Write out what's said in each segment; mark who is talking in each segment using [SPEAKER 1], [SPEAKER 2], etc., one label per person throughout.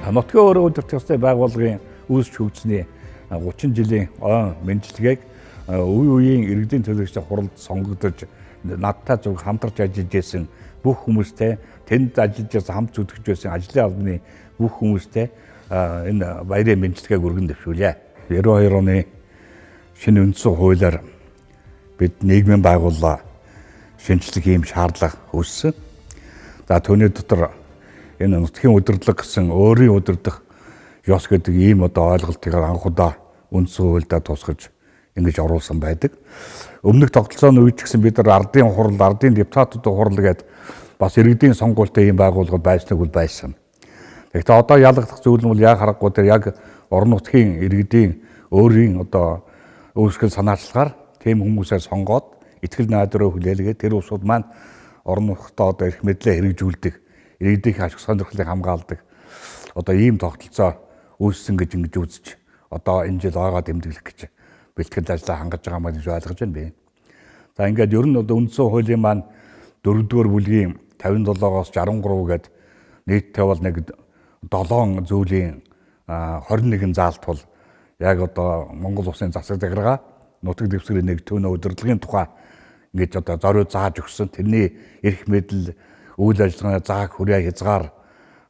[SPEAKER 1] Нутгийн өөрөө удирдах ёстой байгууллагын үүсч хөгжсөний 30 жилийн мэндчилгээг үе үеийн иргэдийн төлөөлөгчдийн хуралд сонгогдож надтай зөв хамтарч ажиллаж байсан бүх хүмүүстэй тэнд ажиллаж байсан хамт зүтгэж байсан ажлын албаны бүх хүмүүстэй энэ баярын мэндчилгээг өргөн дэвшүүлье. 92 оны шинэ үндсэн хуулиар бид нийгмийн байгууллага шинжлэх ийм шаардлага үүссэн. За түүний дотор энэ нутгийн удирдлага гэсэн өөрийн удирдах ёс гэдэг ийм ойлголтыг анхудаа үндсэн хуульдаа тусгаж ингэж оруулсан байдаг. Өмнөх тогтолцооны үед ч гэсэн бид нар ардын хурал, ардын депутатуудын хурал гэдэг бас иргэдийн сонгуультай ийм байгууллага байсныг үл байсан. Тэгэхдээ одоо ялагдах зүйл нь бол яг харахгүй тэр яг орон нутгийн иргэдийн өөрийн үүсгэл санаачлагаар тийм хүмүүсээ сонгоод итгэл найдвараа хүлээлгээд тэр улсууд маань орон нутгад эрх мэдлээ хэрэгжүүлдэг, иргэдийн ашиг сонирхлыг хамгаалдаг ийм тогтолцоо үүссэн гэж ингэж үзэж энэ жил ойгоо тэмдэглэх гэж бэлтгэл ажлаа хангаж байгаа маа гэж ойлгож байна би. За ингээд ер нь үндсэн хуулийн маань 4-р бүлгийн 57-оос 63 гээд нийтдээ бол нэг 7 зүйлийн 21 заалт бол яг Монгол улсын засаг захиргаа нутаг дэвсгэрийн нэг түүний удирдлагын тухай ингэж зориуд зааж өгсөн. Тэрний эрх мэдэл, үйл ажиллагааны зааг хүрээ хязгаар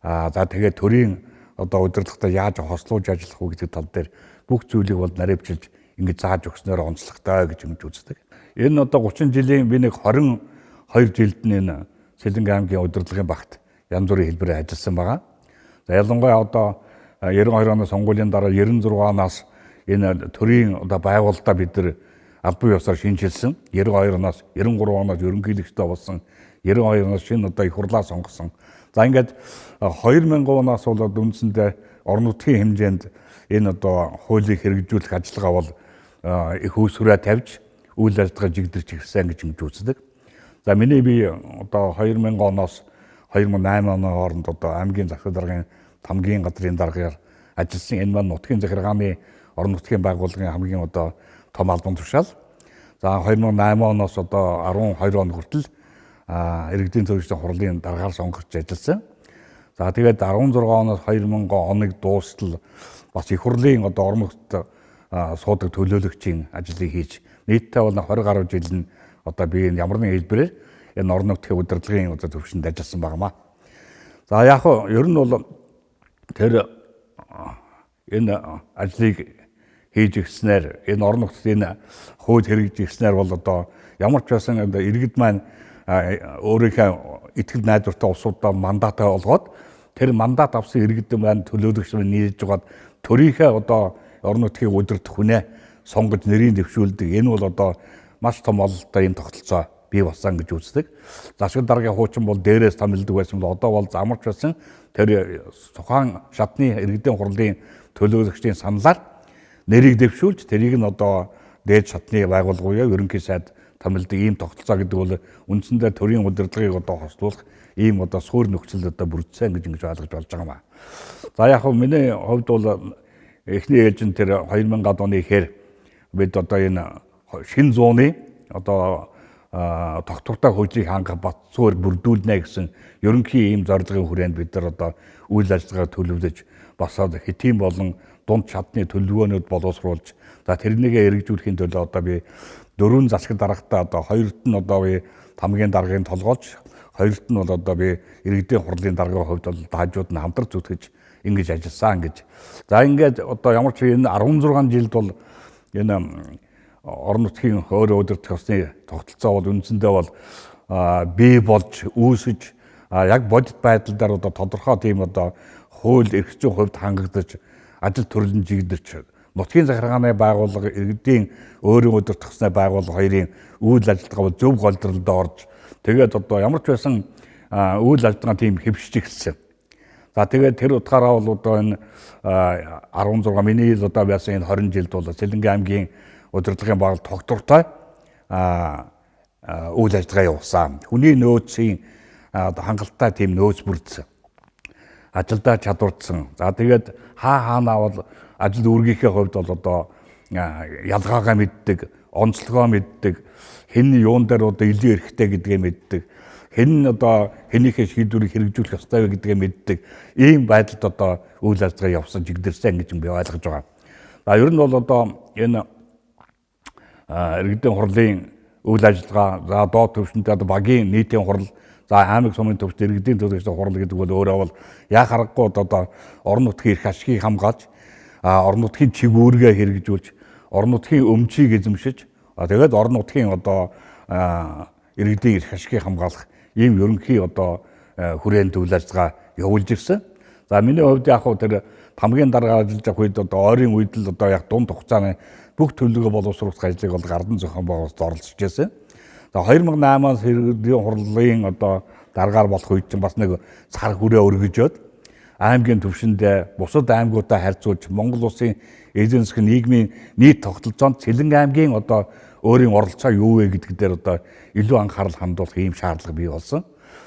[SPEAKER 1] за тэгээд төрийн удирдлагатай яаж хослуулж ажиллах вэ гэдэг тал дээр бүх зүйлийг бол наривчилж ингэж зааж өгснөөр онцлогтой гэж ингэж үздэг. Энэ 30 жилийн би нэг 22 жилд энэ Сэлэнгэ аймгийн удирдлагын багт янз бүрийн хэлбэрээр ажилласан байгаа. За ялангуяа 92 оны сонгуулийн дараа 96 оноос энэ төрийн байгуулалтаа бид нар албан ёсоор шинжилсэн. 92 оноос 93 оноос ерөнхийлөгчдөө болсон. 92 оноос шинэ их хурлаа сонгосон. За ингээд 2000 оноос бол үндсэндээ орон нутгийн хэмжээнд энэ хуулийг хэрэгжүүлэх ажиллагаа бол их үүсвэрээ тавьж үйл ажиллагаа жигдэрч ирсэн гэж ингэж үздэг. За миний би 2000 оноос 2008 оны хооронд аймгийн засаг даргын хамгийн газрын даргаар ажилласан. Энэ маань нутгийн захиргааны орон нутгийн байгууллагын хамгийн том албан тушаал. За 2008 оноос 12 он хүртэл иргэдийн төлөөлөгчдийн хурлын даргаар сонгогч ажилласан. За тэгээд 16 оноос 2000 оныг дуустал бас их хурлын орон нутгад суудаг төлөөлөгчийн ажлыг хийж нийтдээ бол 20 гаруй жил нь би ямар нэгэн хэлбэрээр энэ орон нутгийн удирдлагын төвшөнд ажилласан байнамаа. За яг ер нь бол тэр энэ ажлыг хийж ирснээр энэ орон нутгад энэ хууль хэрэгжиж ирснээр бол ямар ч байсан иргэд маань өөрийнхөө итгэл найдвартай улсуудаа мандатаа олгоод тэр мандат авсан иргэд маань төлөөлөгч маань нийлж байгаад төрийнхөө орон нутгийг удирдах хүнээ сонгож нэрийг дэвшүүлдэг. Энэ бол маш том ололттой ийм тогтолцоо бий болсон гэж үздэг. Засаг даргын хуучин бол дээрээс томилдог байсан бол одоо бол замарч байсан тэр тухайн шатны иргэдийн хурлын төлөөлөгчдийн саналаар нэрийг дэвшүүлж тэрийг нь дээд шатны байгууллагын ерөнхий сайд томилдог ийм тогтолцоо гэдэг бол үндсэндээ төрийн удирдлагыг хослуулах ийм суурь нөхцөл бүрдсэн гэж ингэж ойлгож болж байгаа юм аа. За яг миний хувьд бол эхний ээлжин тэр 2000 оны ихээр бид энэ шинэ зууны тогтвортой хөгжлийг хангах бат суурь бүрдүүлнэ гэсэн ерөнхий ийм зорилгын хүрээнд бид нар үйл ажиллагаа төлөвлөж бас хэтийн болон дунд чадны төлөвлөгөөнүүд боловсруулж тэрнийгээ хэрэгжүүлэхийн төлөө би 4 засаг даргатай хоёрт нь би хамгийн даргын толгойлж, хоёрт нь бол би иргэдийн хурлын даргын хувьд хажууд нь хамтран зүтгэж ингэж ажилласан гэж. За ингээд ямар ч энэ 16 жилд бол энэ орон нутгийн өөрөө удирдах ёсны тогтолцоо бол үндсэндээ бол бий болж үүсэж яг бодит байдал дээр тодорхой тийм хууль эрх зүйн хувьд хангагдаж ажил төрлөн жигдэрч нутгийн захиргааны байгууллага иргэдийн өөрийн удирдах ёсны байгууллага хоёрын үйл ажиллагаа зөв голдролд орж тэгээд ямар ч байсан үйл ажиллагаа тийм хэвшиж эхэлсэн. За тэгээд тэр утгаараа бол энэ 16 миний байсан энэ 20 жилд бол Сэлэнгэ аймгийн удирдлагын байгууллага тогтвортой үйл ажиллагаа явуулсан. Хүний нөөцийн хангалттай тийм нөөц бүрдсэн. Ажилдаа чадвардсан. За тэгээд хаанаа бол ажил үүргийнхээ хувьд бол ялгаагаа мэддэг, онцлогоо мэддэг, хэн юун дээр одоо илүү эрхтэй гэдгээ мэддэг, хэн одоо хэнийхээ шийдвэрийг хэрэгжүүлэх ёстой вэ гэдгээ мэддэг ийм байдалд одоо үйл ажиллагаа явсан жигдэрсэн гэж би ойлгож байгаа. За ер нь бол одоо энэ иргэдийн хурлын үйл ажиллагаа, за доод түвшинтэй одоо багийн нийтийн хурал, за аймаг сумын төвчд иргэдийн төлөөлөгчдийн хурал гэдэг бол өөрөө бол яа харахгүй одоо орон нутгийн эрх ашигыг хамгаалж, орон нутгийн чиг үүргээ хэрэгжүүлж, орон нутгийн өмчийг эзэмшиж, тэгээд орон нутгийн одоо иргэдийн эрх ашигыг хамгаалах ийм ерөнхий одоо хүрээнд үйл ажиллагаа явуулж ирсэн. За миний хувьд яг хөө тэр хамгийн дараа ажиллаж явах үед одоо ойрын үед л одоо яг дунд хугацааны бүх төлөвлөгөө боловсруулах ажлыг бол гардан зохион байгуулалт оролцож байсан. За 2008-аас иргэдийн хурлын одоо дараагаар болох үед чинь бас нэг сар хүрээ өргөжөөд аймгийн түвшиндээ бусад аймагуудаа харьцуулж Монгол улсын эзэн засгийн нийгмийн нийт тогтолцоонд Сэлэн аймгийн одоо өөрийн оролцоо юу вэ гэдэг дээр одоо илүү анхаарал хандуулах ийм шаардлага бий болсон.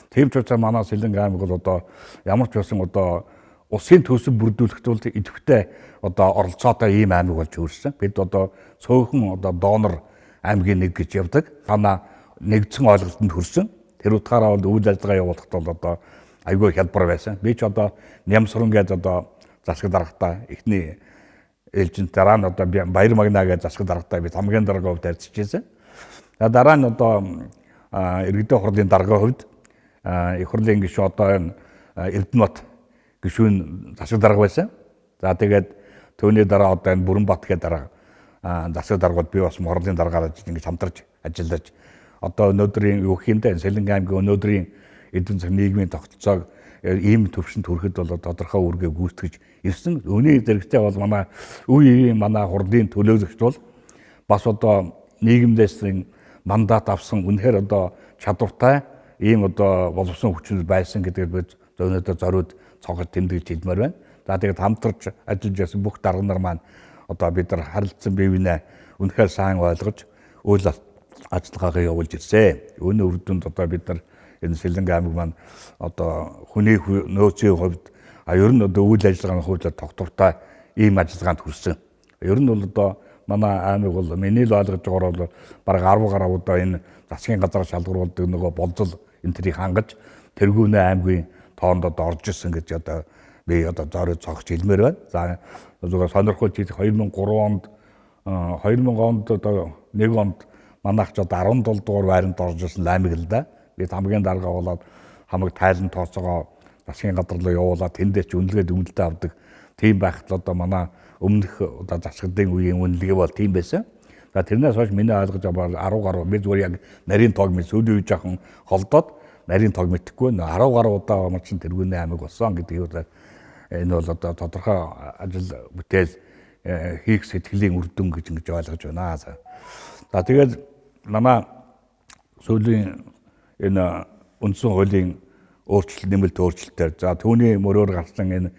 [SPEAKER 1] Тийм ч учраас манай Сэлэн аймаг бол одоо ямар ч байсан одоо улсын төсөв бүрдүүлэхэд бол идэвхтэй одоо оролцоотой ийм аймаг болж өөрчлөсөн. Бид одоо цөөхөн одоо донор аймгийн нэг гэж явдаг. Танаа нэгдсэн ойлголтод хүрсэн. Тэр утгаараа бол үйл ажиллагаа явуулахад бол одоо айгүй хялбар байсан. Би ч одоо Нямсран гэж одоо засаг даргатаа эхний ээлжинд дараа нь одоо Баяр Магна гэж засаг даргатаа би хамгийн дараагийн хувьд харьцаж байсан. Дараа нь одоо иргэдийн хурлын дараагийн хувьд их хурлын гишүүн одоо энэ Эрдэнэбат гишүүн засаг дарга байсан. За тэгээд түүний дараа одоо энэ Бүрэнбат гэдэг дараа засаг даргууд би бас хурлын дараагаар ингэж хамтарч ажиллаж одоо өнөөдрийн юу хийндээ Сэлэн аймгийн өнөөдрийн эдийн засгийн нийгмийн тогтолцоог ийм төвшөнд хүрэхэд бол тодорхой үүргээ гүйцэтгэж ирсэн. Үүний зэрэгцээ бол манай үеийн манай хурлын төлөөлөгч бол бас одоо нийгэмдээс мандат авсан үнэхээр одоо чадвартай ийм одоо боловсон хүчин байсан гэдгээр бид өнөөдөр зориуд цогц тэмдэглэж хэлмээр байна. За тэгээд хамтарч ажиллаж байсан бүх дарга нар маань одоо бид нар харилцсан бие биенээ үнэхээр сайн ойлгож үйл ажиллагаагаа явуулж ирсэн. Үүний үр дүнд одоо бид нар энэ Сэлэн аймаг маань одоо хүний нөөцийн хувьд ер нь одоо үйл ажиллагааны хувьд тогтвортой ийм ажиллагаанд хүрсэн. Ер нь бол одоо манай аймаг бол миний л ойлгож байгаагаар бол бараг 10 гаруй одоо энэ засгийн газар шалгаруулдаг нөгөө болзол энэ тэрийг хангаж тэргүүнээ аймгийн тоонд одоо орж ирсэн гэж одоо би одоо зориуд цогч хэлмээр байна. За зүгээр сонирхолтой жил 2003 онд 2000 онд одоо нэг онд манайх ч одоо 17 дугаар байранд орж ирсэн аймаг л да. Бид хамгийн дарга болоод хамаг тайлан тооцоогоо засгийн газар руу явуулаад тэндээ ч үнэлгээд үнэлтэд авдаг. Тийм байхад одоо манай өмнөх одоо засгын үеийн үнэлгээ бол тийм байсан. За тэрнээс хойш миний ойлгож байгаа 10 гаруй би зүгээр яг нарийн тоог мэд сүүлийн үе жоохон холдоод нарийн тоог мэдэхгүй 10 гаруй удаа omч тэргүүний аймаг болсон гэдгийг энэ бол одоо тодорхой ажил бүтээл хийх сэтгэлийн үр дүн гэж ингэж ойлгож байна. За тэгээд манай сүүлийн энэ үндсэн хуулийн нэмэлт өөрчлөлтөөр за түүний мөрөөр гарсан энэ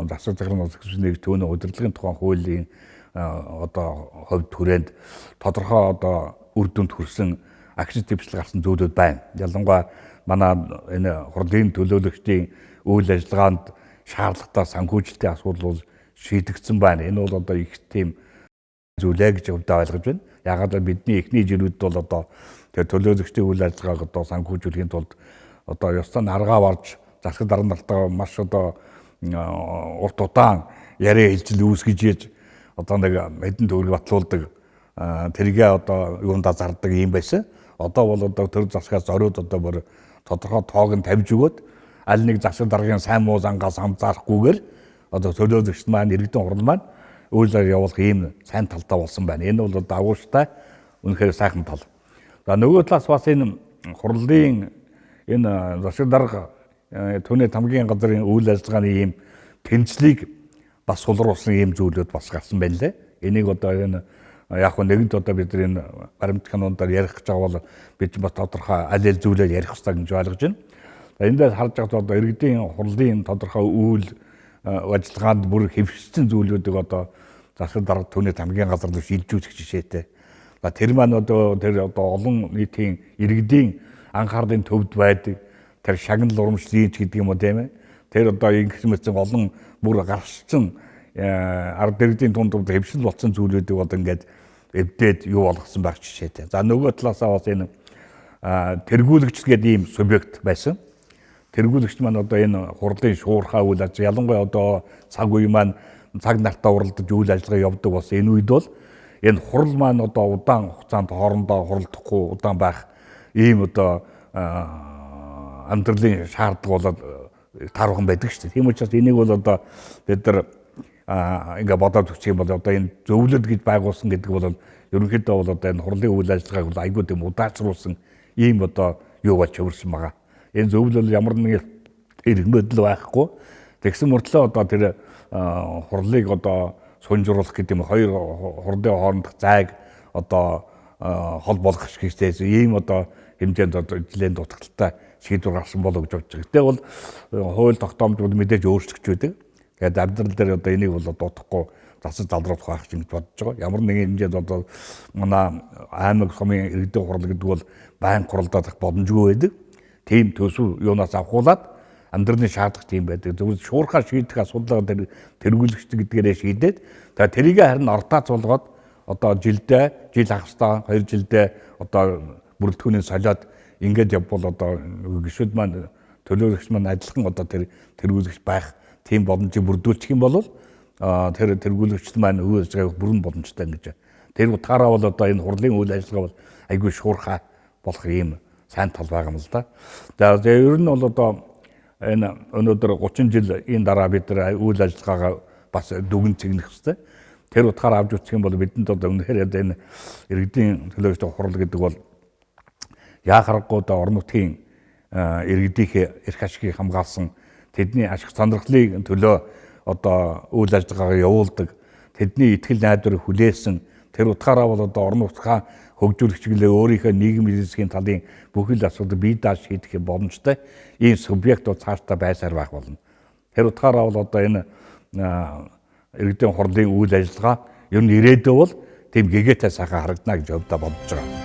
[SPEAKER 1] засаг захиргааны улсын түүний удирдлагын тухайн хуулийн одоо хувьд хүрээнд тодорхой одоо үр дүнд хүрсэн агшин дэвшлэл гарсан зүйлүүд байна. Ялангуяа манай энэ хурлын төлөөлөгчдийн үйл ажиллагаанд шаардлагатай санхүүжилтийн асуудал бол шийдэгдсэн байна. Энэ бол одоо их тийм зүйлээ гэж өвдөө ойлгож байна. Ягаад гэвэл бидний эхний жирүүд бол одоо тэр төлөөлөгчдийн үйл ажиллагааг одоо санхүүжүүлэхийн тулд одоо ёстой аргаа барж засаг дарга нартаа маш одоо урт удаан яриа хэлжил үүсгэж ийж одоо нэг хэдэн төгрөг батлуулдаг тэргээ одоо юундаа зардаг юм байсан. Одоо бол одоо төр засгаас зориуд одоо бүр тодорхой тоог нь тавьж өгөөд аль нэг засаг даргын сайн муу зангаас хамзаарахгүйгээр одоо төлөөлөгчд маань иргэдийн хурал маань үйлээр явуулах ийм сайн талтай болсон байна. Энэ бол дагууштай үнэхээр сайхан тал. За нөгөө талаас бас энэ хурлын энэ засаг дарга түүний хамгийн газрын үйл ажиллагааны ийм тэнцлийг бас сулруулсан ийм зүйлүүд бас гарсан байна лээ. Энийг одоо энэ яг хөө нэгэнт одоо бид энэ баримт каноноор ярих гэж байгаа бол бид бас тодорхой аль аль зүйлээр ярих хэрэгтэй гэж ойлгож байна. Эндээс харж байгаа одоо иргэдийн хурлын тодорхой үйл ажиллагаанд бүр хэвшсэн зүйлүүдийг одоо засаг дарга түүний хамгийн газар руу шилжүүлэх жишээтэй. Тэр маань одоо тэр одоо олон нийтийн иргэдийн анхаарлын төвд байдаг тэр шагнал урамшлын гэдэг юм уу тийм ээ. Тэр одоо ингэс мэт олон бүр гарчсан ард иргэдийн тунд хэвшил болсон зүйлүүдийг одоо ингээд эвдээд юу болгосон байх жишээтэй. За нөгөө талаасаа бас энэ тэргүүлэгч гэдэг ийм субъект байсан. Тэргүүлэгч маань одоо энэ хурлын шуурхай үйл ажиллагаа ялангуяа одоо цаг үе маань цаг нартаа уралдаж үйл ажиллагаа явуулдаг бас энэ үед бол энэ хурал маань одоо удаан хугацаанд хоорондоо хуралдахгүй удаан байх ийм одоо амьдралын шаардлага болоод таархан байдаг шүү дээ. Тийм учраас энийг бол одоо бид нар ингээ бодоод үзэх юм бол одоо энэ зөвлөлд гэж байгуулсан гэдэг бол ерөнхийдөө бол одоо энэ хурлын үйл ажиллагааг бол айгүй тийм удаачруулсан ийм одоо юу болж хувирсан байгаа. Энэ зөвлөл ямар нэгэн эргэмэдэл байхгүй. Тэгсэн мөртлөө одоо тэр хурлыг одоо сунжруулах гэдэг юм хоёр хурлын хоорондох зайг одоо хол болгох гэжтэй ийм одоо хэмжээнд одоо жилийн дутагдaltaй шийдвэр гарсан болов гэж бодож байгаа. Гэтэл бол хууль тогтоомжууд мэдээж өөрчлөгч байдаг. Тэгээд амьдрал дээр одоо энийг бол дутахгүй засаж залруулах байх гэж бодож байгаа. Ямар нэгэн хэмжээнд одоо манай аймаг сумын иргэдийн хурал гэдэг бол байнга хуралдах боломжгүй байдаг. Тийм төсөв юунаас авахуулаад амьдралын шаардлага тийм байдаг. Зөвхөн шуурхаа шийдэх асуудлаа тэргүүлэгч гэдгээрээ шийдээд тэгээд тэрийг харин ортаац болгоод одоо жил хагастай 2 жилдээ одоо бүрэлдэхүүний солиод ингээд явбал одоо гишүүд маань төлөөлөгч маань адилхан одоо тэргүүлэгч байх тийм боломжийг бүрдүүлчих юм бол тэр тэргүүлэгчд маань үйл ажиллагааг бүрэн боломжтой ингэж. Тэр утгаараа бол одоо энэ хурлын үйл ажиллагаа бол айгүй шуурхай болох юм сайн тал байгаа юм л да. За ер нь бол одоо энэ өнөөдөр 30 жилийн дараа бид нар үйл ажиллагаагаа бас дүгэн цэгнэх хэрэгтэй. Тэр утгаараа авч үзэх юм бол бидэнд одоо үнэхээр энэ иргэдийн төлөөлөгчдийн хурал гэдэг бол яа харахгүй одоо орон нутгийн иргэдийн эрх ашигыг хамгаалсан тэдний ашиг сонирхлын төлөө одоо үйл ажиллагаагаа явуулдаг тэдний итгэл найдварыг хүлээсэн тэр утгаараа бол одоо орон нутгаа хөгжүүлэгчглээ өөрийнхөө нийгмийн эзэсгийн талын бүхэл асуудал бие дааж шийдэх боломжтой ийм субъект бол цаашдаа байсаар байх болно. Тэр утгаараа бол одоо энэ иргэдийн хурлын үйл ажиллагаа ер нь ирээдүйд бол тийм гэгээтэй сайхан харагдана гэж өвдө бодож байгаа.